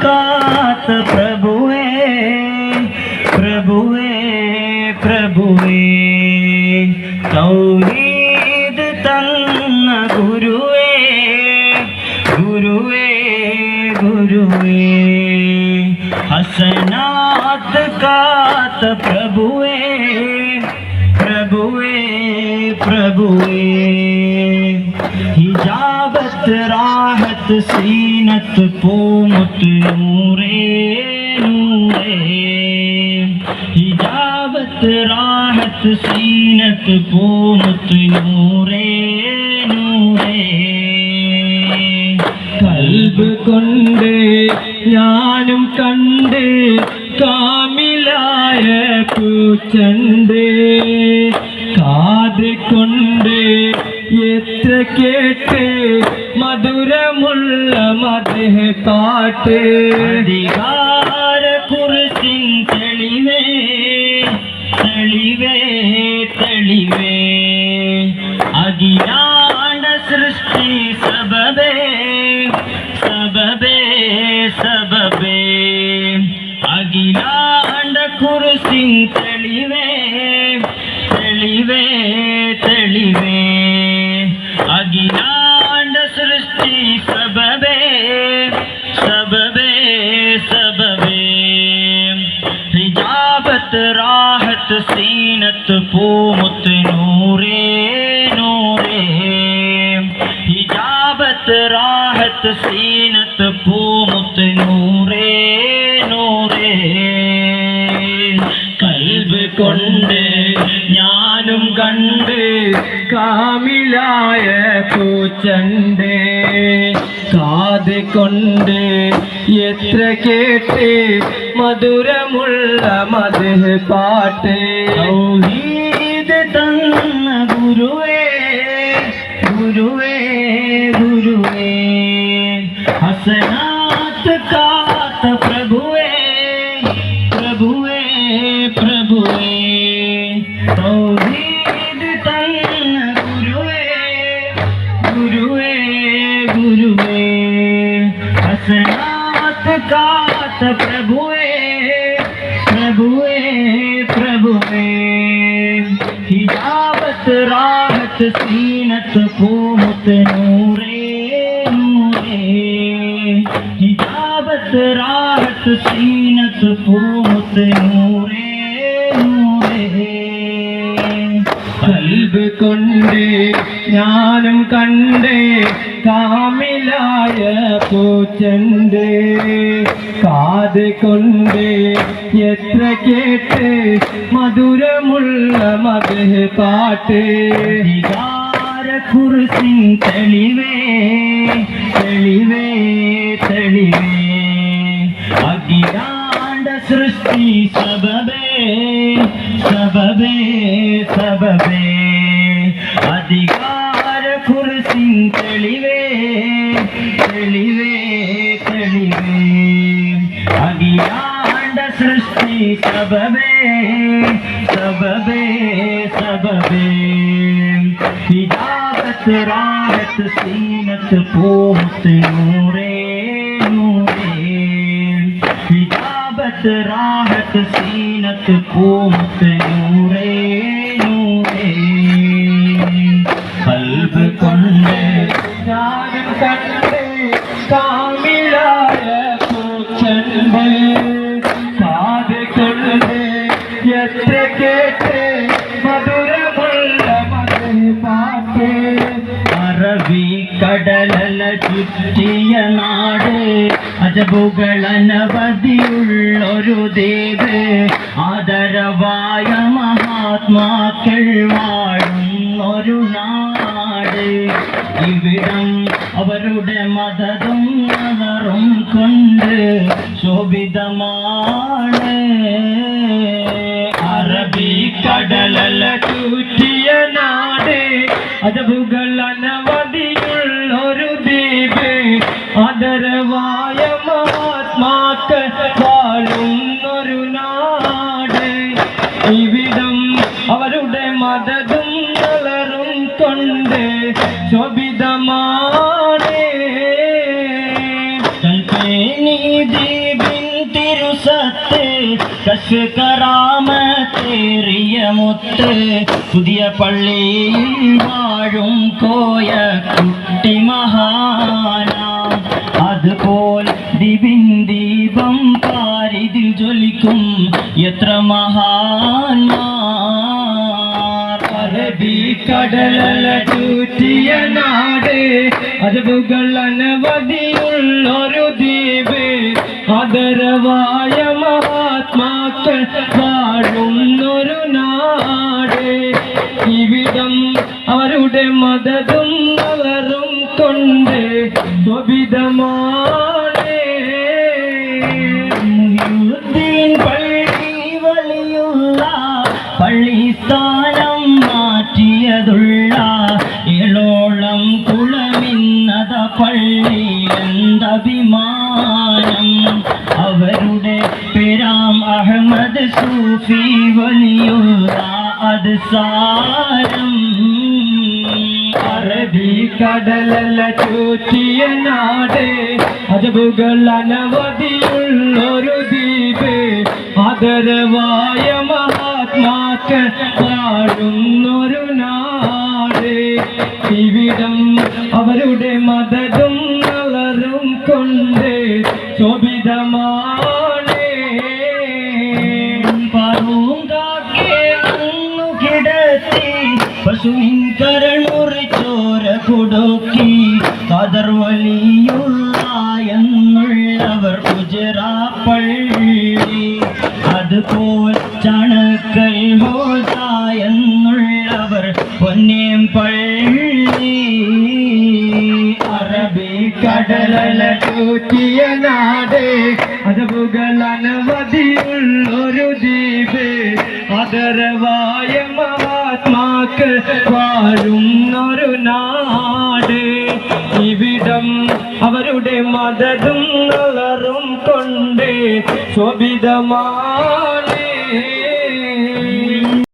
കാത്ത പ്രഭുവേ പ്രഭുവേ പ്രഭുവേ തൗഹീദ് തന്ന ഗുരുവേ ഗുരുവേ ഗുരുവേ ഹസനാത്ത് കാത്ത പ്രഭുവേ പ്രഭുവേ പ്രഭുവേ ഹിജാബത്ത് റാഹത്ത് സീനത്ത് പൂമുത്ത് നൂറേ നൂറേ ഹിജാബത്ത് റാഹത്ത് സീനത്ത് പൂമുത്ത് നൂറേ നൂറേ കൽബ് കൊണ്ട് ഞാനും കണ്ട് കാമിലായ പൂച്ചണ്ട് കാത് കൊണ്ട് എത്ര കേട്ട് മധുരമുള്ള മധുഹ പാട്ട് അധികാര കുറിച്ചിൻ തെളിവേ തെളിവേ തെളിവേ അഖിലാണ്ട സൃഷ്ടി സബബേ സബബേ സബബേ അഖിലാണ്ട കുറിച്ചിൻ തെളിവേ തെളിവേ തെളിവേ അഖിലാണ്ട സൃഷ്ടി സബബേ സബബേ സബബേ ഹിജാബത്ത് റാഹത്ത് സീനത്ത് പൂമുത്ത് നൂറേ നൂറേ ഹിജാബത്ത് റാഹത്ത് സീനത്ത് പൂമുത്ത് നൂറേ നൂറേ കൽബ് കൊണ്ട് ഞാനും കണ്ട് കാമിലായ പൂച്ചണ്ട് കാത് കൊണ്ട് എത്ര കേട്ട് മധുരമുള്ള മധുഹ പാട്ട് തൗഹീദ് തന്ന ഗുരുവേ ഗുരുവേ ഗുരുവേ ഹസനാത്ത് കാത്ത പ്രഭുവേ പ്രഭുവേ പ്രഭുവേ തൗഹീദ് തന്ന ഗുരുവേ ഗുരുവേ ഗുരുവേ ഹസനാത്ത് കാത്ത പ്രഭുവേ പ്രഭുവേ പ്രഭുവേ ഹിജാബത്ത് റാഹത്ത് സീനത്ത് പൂമുത്ത് നൂറേ നൂറേ ഹിജാബത്ത് റാഹത്ത് സീനത്ത് പൂമുത്ത് നൂറേ നൂറേ കൽബ് കൊണ്ട് ഞാനും കണ്ട് കാമിലായ പൂച്ചണ്ട് കാത് കൊണ്ട് എത്ര കേട്ട് മധുരമുള്ള മധുഹ പാട്ട് അധികാര കുറിച്ചിൻ തെളിവേ തെളിവേ തെളിവേ അഖിലാണ്ട സൃഷ്ടി സബബേ സബബേ സബബേ അധികാര കുറിച്ചിൻ തെളിവേ തെളിവേ തെളിവേ അഖിലാണ്ട സൃഷ്ടി സബബേ സബബേ സബബേ ഹിജാബത്ത് റാഹത്ത് സീനത്ത് പൂമുത്ത് നൂറേ നൂറേ ഹിജാബത്ത് റാഹത്ത് സീനത്ത് പൂമുത്ത് നൂറേ നൂറേ കൽബ് കൊണ്ട് ഞാനും കണ്ട് കാമിലായ പൂച്ചണ്ട് കാത് കൊണ്ട് എത്ര കേട്ട് മധുരമുള്ള മധുഹ പാട്ട് അറബി കടലല ചുറ്റിയ നാട് അജബുകളനവധിയുള്ളൊരു ദേവ് ആദരവായ മഹാത്മാക്കൾ വാഴും ഒരു നാട് ഇവിടം അവരുടെ മദതും നവറും കൊണ്ട് ശോഭിതമാണ് അറബി കടലല ചുറ്റിയ നാട് അജബുകൾ അനവധിയുള്ളൊരു ദ്വീപ് ആദരവായ മഹാത്മാക്കൾ വാഴുന്നൊരു നാട് ഇവിടം അവരുടെ മദതും നളറും കൊണ്ട് ശോഭിതമാണ് കൽപ്പേനി ദ്വീപിൻ തിരുസത്ത് കശ് കറാമത്തേറിയ മുത്ത് പുതിയ പള്ളിയിൽ വാഴും കോയ കുട്ടി മഹാനാം അതുപോൽ ദ്വീപിൻ ദീപം പാരിതിൽ ജ്വലിക്കും എത്ര മഹാന്മാർ അറബിക്കടലല ചൂറ്റിയ നാട് അജബുകൾ അനവധിയുള്ളൊരു ദ്വീപ് ആദരവായ മഹാത്മാക്കൾ വാഴുന്നൊരു നാട് ഇവിടം അവരുടെ മദതും അവരും കൊണ്ട് സ്വഭിതമാണ് മുഹ്യിദ്ദീൻ പള്ളി വലിയുള്ള പള്ളി സ്ഥാനം മാറ്റിയതുള്ള ഏഴോളം കുളമിന്നത പള്ളി എന്തഭിമാനം അവരുടെ പേരാം അഹമ്മദ് സൂഫി വലിയുള്ള അത് സാരം അറബിക്കടലല ചൂറ്റിയ നാട് അജബുകൾ അനവധിയുള്ളൊരു ദ്വീപ് ആദരവായ മഹാത്മാക്കൾ വാഴുന്നൊരു നാട് ഇവിടം അവരുടെ മദതും നളറും കൊണ്ട് ശോഭിതമാണ് പറൂങ്കാക്കെ അന്നു കിടത്തി പശുവിൻ കരളുറിച്ചോര കൊടുക്കി ഖദർ വലിയുള്ള എന്നുള്ളവർ ഗുജറാ പള്ളി അതുപോൽ ചണക്കൽ ഹോസ എന്നുള്ളവർ പൊന്നേം പള്ളി അറബിക്കടലല ചൂറ്റിയ നാട് അജബുകൾ അനവധിയുള്ളൊരു ദ്വീപ് ആദരവായ മഹാത്മാക്കൾ വാഴുന്നൊരു നാട് ഇവിടം അവരുടെ മദതും നളറും കൊണ്ട് ശോഭിതമാണ്